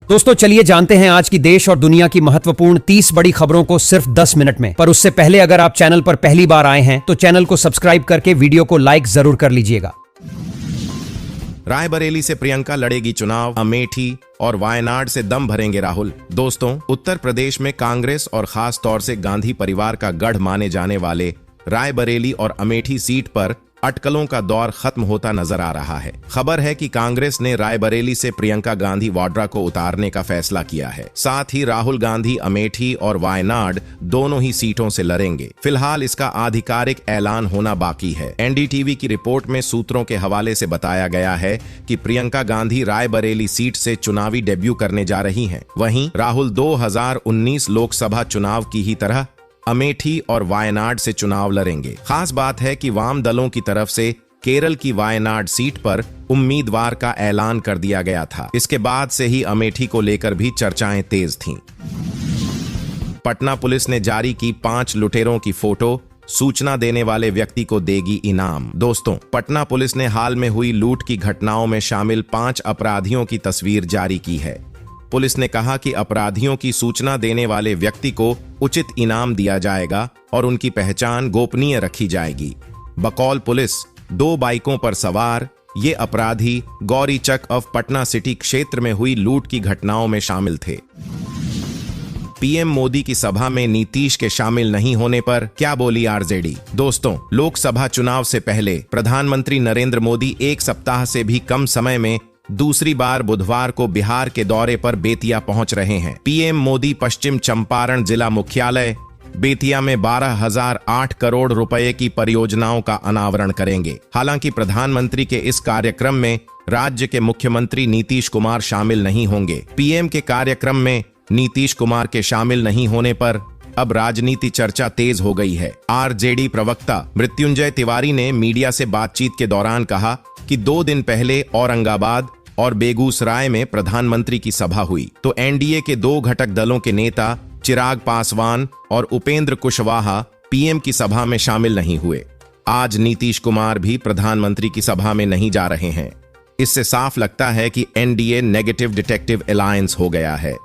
दोस्तों चलिए जानते हैं आज की देश और दुनिया की महत्वपूर्ण 30 बड़ी खबरों को सिर्फ 10 मिनट में। पर उससे पहले अगर आप चैनल पर पहली बार आए हैं तो चैनल को सब्सक्राइब करके वीडियो को लाइक जरूर कर लीजिएगा। रायबरेली से प्रियंका लड़ेगी चुनाव, अमेठी और वायनाड से दम भरेंगे राहुल। दोस्तों, उत्तर प्रदेश में कांग्रेस और खास तौर से गांधी परिवार का गढ़ माने जाने वाले रायबरेली और अमेठी सीट पर अटकलों का दौर खत्म होता नजर आ रहा है। खबर है कि कांग्रेस ने रायबरेली से प्रियंका गांधी वाड्रा को उतारने का फैसला किया है। साथ ही राहुल गांधी अमेठी और वायनाड दोनों ही सीटों से लड़ेंगे। फिलहाल इसका आधिकारिक ऐलान होना बाकी है। एनडीटीवी की रिपोर्ट में सूत्रों के हवाले से बताया गया है कि प्रियंका गांधी रायबरेली सीट से चुनावी डेब्यू करने जा रही हैं। वहीं राहुल 2019 लोकसभा चुनाव की ही तरह अमेठी और वायनाड से चुनाव लड़ेंगे। खास बात है कि वाम दलों की तरफ से केरल की वायनाड सीट पर उम्मीदवार का ऐलान कर दिया गया था। इसके बाद से ही अमेठी को लेकर भी चर्चाएं तेज थीं। पटना पुलिस ने जारी की 5 लुटेरों की फोटो, सूचना देने वाले व्यक्ति को देगी इनाम। दोस्तों, पटना पुलिस ने हाल में हुई लूट की घटनाओं में शामिल 5 अपराधियों की तस्वीर जारी की है। पुलिस ने कहा कि अपराधियों की सूचना देने वाले व्यक्ति को उचित इनाम दिया जाएगा और उनकी पहचान गोपनीय रखी जाएगी। बकौल पुलिस 2 बाइकों पर सवार ये अपराधी गौरीचक ऑफ पटना सिटी क्षेत्र में हुई लूट की घटनाओं में शामिल थे। पीएम मोदी की सभा में नीतीश के शामिल नहीं होने पर क्या बोली आरजेडी? दोस्तों, लोकसभा चुनाव से पहले प्रधानमंत्री नरेंद्र मोदी एक सप्ताह से भी कम समय में दूसरी बार बुधवार को बिहार के दौरे पर बेतिया पहुंच रहे हैं। पीएम मोदी पश्चिम चंपारण जिला मुख्यालय बेतिया में 12,008 करोड़ रुपए की परियोजनाओं का अनावरण करेंगे। हालांकि प्रधानमंत्री के इस कार्यक्रम में राज्य के मुख्यमंत्री नीतीश कुमार शामिल नहीं होंगे। पीएम के कार्यक्रम में नीतीश कुमार के शामिल नहीं होने पर अब राजनीति चर्चा तेज हो गई है। आरजेडी प्रवक्ता मृत्युंजय तिवारी ने मीडिया से बातचीत के दौरान कहा कि 2 दिन पहले औरंगाबाद और बेगूसराय में प्रधानमंत्री की सभा हुई तो एनडीए के 2 घटक दलों के नेता चिराग पासवान और उपेंद्र कुशवाहा पीएम की सभा में शामिल नहीं हुए। आज नीतीश कुमार भी प्रधानमंत्री की सभा में नहीं जा रहे हैं। इससे साफ लगता है कि एनडीए नेगेटिव डिटेक्टिव अलायंस हो गया है।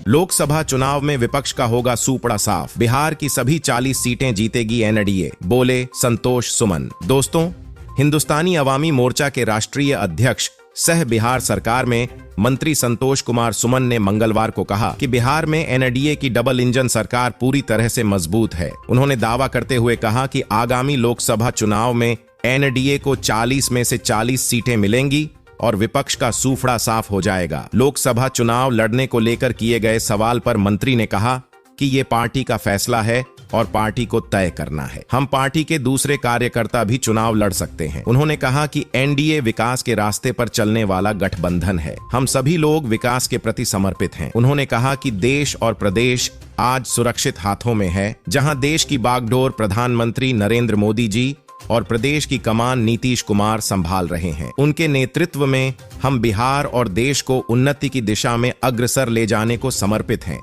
लोकसभा चुनाव में विपक्ष का होगा सूपड़ा साफ। बिहार की सभी 40 सीटें जीतेगी एनडीए, बोले संतोष सुमन। दोस्तों, हिंदुस्तानी अवामी मोर्चा के राष्ट्रीय अध्यक्ष सह बिहार सरकार में मंत्री संतोष कुमार सुमन ने मंगलवार को कहा कि बिहार में एनडीए की डबल इंजन सरकार पूरी तरह से मजबूत है। उन्होंने दावा करते हुए कहा कि आगामी लोकसभा चुनाव में एनडीए को 40 में से 40 सीटें मिलेंगी और विपक्ष का सूफड़ा साफ हो जाएगा। लोकसभा चुनाव लड़ने को लेकर किए गए सवाल पर मंत्री ने कहा कि ये पार्टी का फैसला है और पार्टी को तय करना है। हम पार्टी के दूसरे कार्यकर्ता भी चुनाव लड़ सकते हैं। उन्होंने कहा कि एनडीए विकास के रास्ते पर चलने वाला गठबंधन है। हम सभी लोग विकास के प्रति समर्पित हैं। उन्होंने कहा कि देश और प्रदेश आज सुरक्षित हाथों में है, जहां देश की बागडोर प्रधानमंत्री नरेंद्र मोदी जी और प्रदेश की कमान नीतीश कुमार संभाल रहे हैं। उनके नेतृत्व में हम बिहार और देश को उन्नति की दिशा में अग्रसर ले जाने को समर्पित हैं।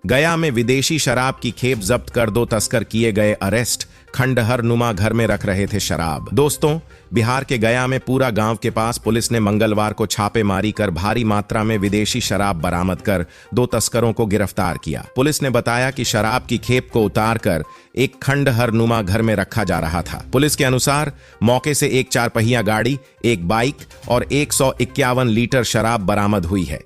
गया में विदेशी शराब की खेप जब्त कर 2 तस्कर किए गए अरेस्ट। खंडहर नुमा घर में रख रहे थे शराब। दोस्तों, बिहार के गया में पूरा गांव के पास पुलिस ने मंगलवार को छापेमारी कर भारी मात्रा में विदेशी शराब बरामद कर 2 तस्करों को गिरफ्तार किया। पुलिस ने बताया कि शराब की खेप को उतारकर एक खंडहर नुमा घर में रखा जा रहा था। पुलिस के अनुसार मौके से एक 4 पहिया गाड़ी, एक बाइक और 151 लीटर शराब बरामद हुई है।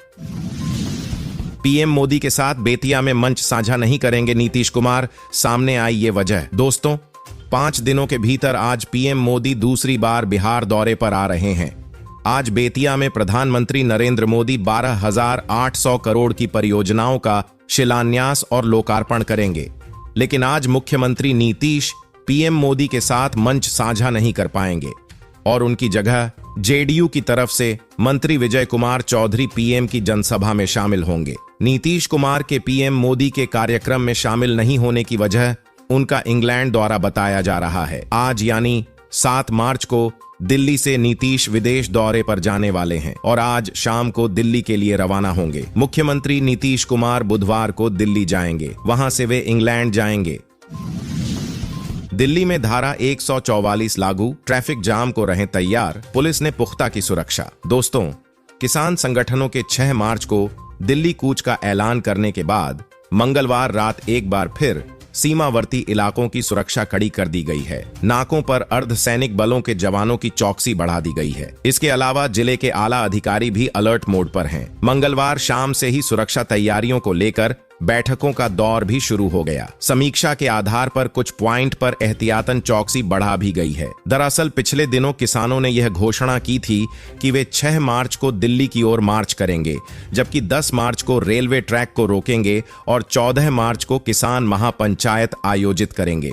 पीएम मोदी के साथ बेतिया में मंच साझा नहीं करेंगे नीतीश कुमार, सामने आई ये वजह। दोस्तों, 5 दिनों के भीतर आज पीएम मोदी दूसरी बार बिहार दौरे पर आ रहे हैं। आज बेतिया में प्रधानमंत्री नरेंद्र मोदी 12,800 करोड़ की परियोजनाओं का शिलान्यास और लोकार्पण करेंगे। लेकिन आज मुख्यमंत्री नीतीश पीएम मोदी के साथ मंच साझा नहीं कर पाएंगे और उनकी जगह जेडीयू की तरफ से मंत्री विजय कुमार चौधरी पीएम की जनसभा में शामिल होंगे। नीतीश कुमार के पीएम मोदी के कार्यक्रम में शामिल नहीं होने की वजह उनका इंग्लैंड दौरा बताया जा रहा है। आज यानी 7 मार्च को दिल्ली से नीतीश विदेश दौरे पर जाने वाले हैं और आज शाम को दिल्ली के लिए रवाना होंगे। मुख्यमंत्री नीतीश कुमार बुधवार को दिल्ली जाएंगे, वहां से वे इंग्लैंड जाएंगे। दिल्ली में धारा 144 लागू, ट्रैफिक जाम को रहें तैयार, पुलिस ने पुख्ता की सुरक्षा। दोस्तों, किसान संगठनों के 6 मार्च को दिल्ली कूच का ऐलान करने के बाद मंगलवार रात एक बार फिर सीमावर्ती इलाकों की सुरक्षा कड़ी कर दी गई है। नाकों पर अर्धसैनिक बलों के जवानों की चौकसी बढ़ा दी गई है। इसके अलावा जिले के आला अधिकारी भी अलर्ट मोड पर हैं। मंगलवार शाम से ही सुरक्षा तैयारियों को लेकर बैठकों का दौर भी शुरू हो गया। समीक्षा के आधार पर कुछ पॉइंट पर एहतियातन चौकसी बढ़ा भी गई है। दरअसल पिछले दिनों किसानों ने यह घोषणा की थी कि वे 6 मार्च को दिल्ली की ओर मार्च करेंगे, जबकि 10 मार्च को रेलवे ट्रैक को रोकेंगे और 14 मार्च को किसान महापंचायत आयोजित करेंगे।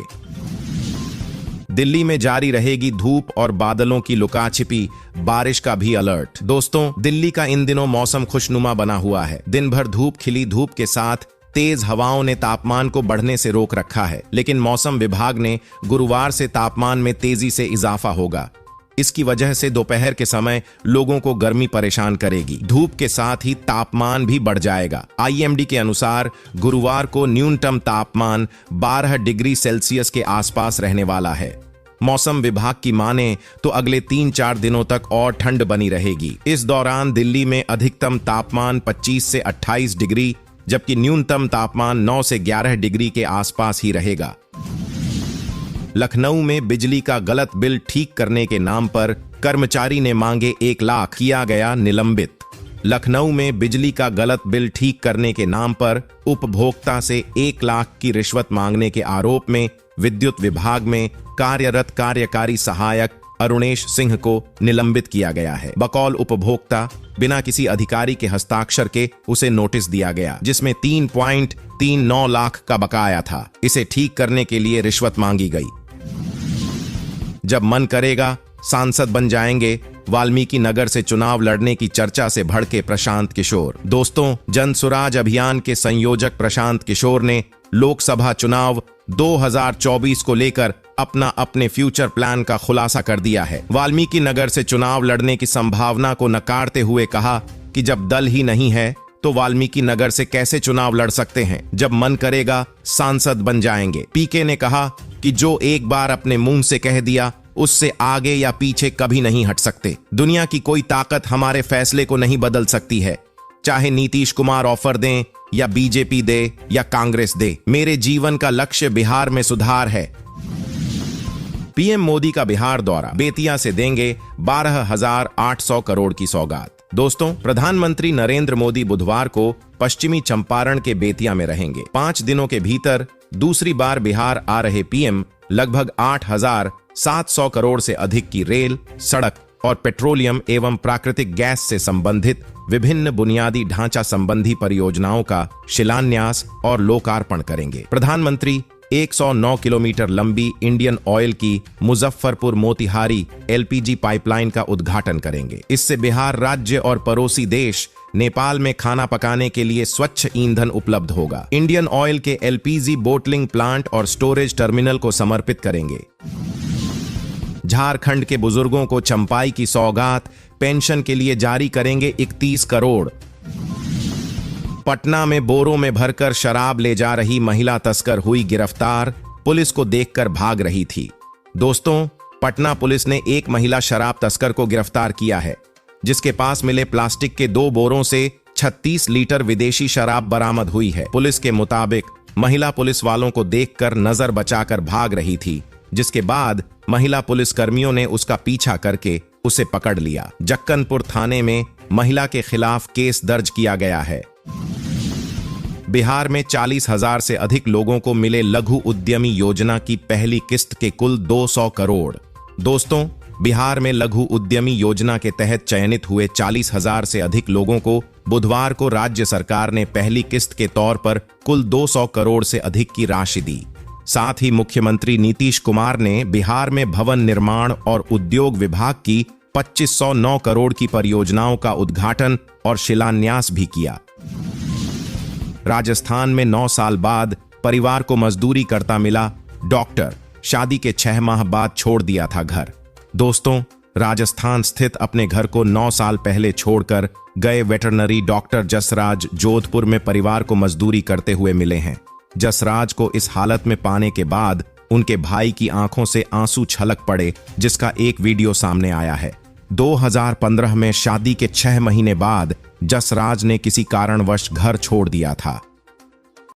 दिल्ली में जारी रहेगी धूप और बादलों की लुकाछिपी, बारिश का भी अलर्ट। दोस्तों, दिल्ली का इन दिनों मौसम खुशनुमा बना हुआ है। दिन भर धूप खिली, धूप के साथ तेज हवाओं ने तापमान को बढ़ने से रोक रखा है, लेकिन मौसम विभाग ने गुरुवार से तापमान में तेजी से इजाफा होगा। इसकी वजह से दोपहर के समय लोगों को गर्मी परेशान करेगी। धूप के साथ ही तापमान भी बढ़ जाएगा। IMD के अनुसार गुरुवार को न्यूनतम तापमान 12 डिग्री सेल्सियस के आसपास रहने वाला है। मौसम विभाग की माने तो अगले 3-4 दिनों तक और ठंड बनी रहेगी। इस दौरान दिल्ली में अधिकतम तापमान 25 से 28 डिग्री, जबकि न्यूनतम तापमान 9 से 11 डिग्री के आसपास ही रहेगा। लखनऊ में बिजली का गलत बिल ठीक करने के नाम पर कर्मचारी ने मांगे 1 लाख, किया गया निलंबित। लखनऊ में बिजली का गलत बिल ठीक करने के नाम पर उपभोक्ता से 1 लाख की रिश्वत मांगने के आरोप में विद्युत विभाग में कार्यरत कार्यकारी सहायक अरुणेश सिंह को निलंबित किया गया है। बकौल उपभोक्ता बिना किसी अधिकारी के हस्ताक्षर के उसे नोटिस दिया गया, जिसमें 3.39 लाख का बकाया था। इसे ठीक करने के लिए रिश्वत मांगी गई। जब मन करेगा सांसद बन जाएंगे, वाल्मीकि नगर से चुनाव लड़ने की चर्चा से भड़के प्रशांत किशोर। दोस्तों, जन सुराज अभियान के संयोजक प्रशांत किशोर ने लोकसभा चुनाव 2024 को लेकर अपने फ्यूचर प्लान का खुलासा कर दिया है। वाल्मीकि नगर से चुनाव लड़ने की संभावना को नकारते हुए कहा कि जब दल ही नहीं है तो वाल्मीकि नगर से कैसे चुनाव लड़ सकते हैं। जब मन करेगा सांसद बन जाएंगे। पीके ने कहा कि जो एक बार अपने मुंह से कह दिया उससे आगे या पीछे कभी नहीं हट सकते। दुनिया की कोई ताकत हमारे फैसले को नहीं बदल सकती है, चाहे नीतीश कुमार ऑफर दें या बीजेपी दे या कांग्रेस दे। मेरे जीवन का लक्ष्य बिहार में सुधार है। पीएम मोदी का बिहार दौरा, बेतिया से देंगे 12,800 करोड़ की सौगात। दोस्तों, प्रधानमंत्री नरेंद्र मोदी बुधवार को पश्चिमी चंपारण के बेतिया में रहेंगे। 5 दिनों के भीतर दूसरी बार बिहार आ रहे पीएम लगभग 8,700 करोड़ से अधिक की रेल, सड़क और पेट्रोलियम एवं प्राकृतिक गैस से संबंधित विभिन्न बुनियादी ढांचा संबंधी परियोजनाओं का शिलान्यास और लोकार्पण करेंगे। प्रधानमंत्री 109 किलोमीटर लंबी इंडियन ऑयल की मुजफ्फरपुर मोतिहारी LPG पाइपलाइन का उद्घाटन करेंगे। इससे बिहार राज्य और पड़ोसी देश नेपाल में खाना पकाने के लिए स्वच्छ ईंधन उपलब्ध होगा। इंडियन ऑयल के LPG बोटलिंग प्लांट और स्टोरेज टर्मिनल को समर्पित करेंगे। झारखंड के बुजुर्गों को चंपाई की सौगात, पेंशन के लिए जारी करेंगे 31 करोड़। पटना में बोरों में भरकर शराब ले जा रही महिला तस्कर हुई गिरफ्तार, पुलिस को देखकर भाग रही थी। दोस्तों, पटना पुलिस ने एक महिला शराब तस्कर को गिरफ्तार किया है, जिसके पास मिले प्लास्टिक के 2 बोरों से 36 लीटर विदेशी शराब बरामद हुई है। पुलिस के मुताबिक महिला पुलिस वालों को देखकर नजर बचाकर भाग रही थी, जिसके बाद महिला पुलिस कर्मियों ने उसका पीछा करके उसे पकड़ लिया। जक्कनपुर थाने में महिला के खिलाफ केस दर्ज किया गया है। बिहार में 40,000 से अधिक लोगों को मिले लघु उद्यमी योजना की पहली किस्त के कुल 200 करोड़। दोस्तों, बिहार में लघु उद्यमी योजना के तहत चयनित हुए 40,000 से अधिक लोगों को बुधवार को राज्य सरकार ने पहली किस्त के तौर पर कुल 200 करोड़ से अधिक की राशि दी। साथ ही मुख्यमंत्री नीतीश कुमार ने बिहार में भवन निर्माण और उद्योग विभाग की 2509 करोड़ की परियोजनाओं का उद्घाटन और शिलान्यास भी किया। राजस्थान में 9 साल बाद परिवार को मजदूरी करता मिला डॉक्टर, शादी के 6 माह बाद छोड़ दिया था घर। दोस्तों, राजस्थान स्थित अपने घर को 9 साल पहले छोड़कर गए वेटरनरी डॉक्टर जसराज जोधपुर में परिवार को मजदूरी करते हुए मिले हैं। जसराज को इस हालत में पाने के बाद उनके भाई की आंखों से आंसू छलक पड़े, जिसका एक वीडियो सामने आया है। 2015 में शादी के 6 महीने बाद जसराज ने किसी कारणवश घर छोड़ दिया था।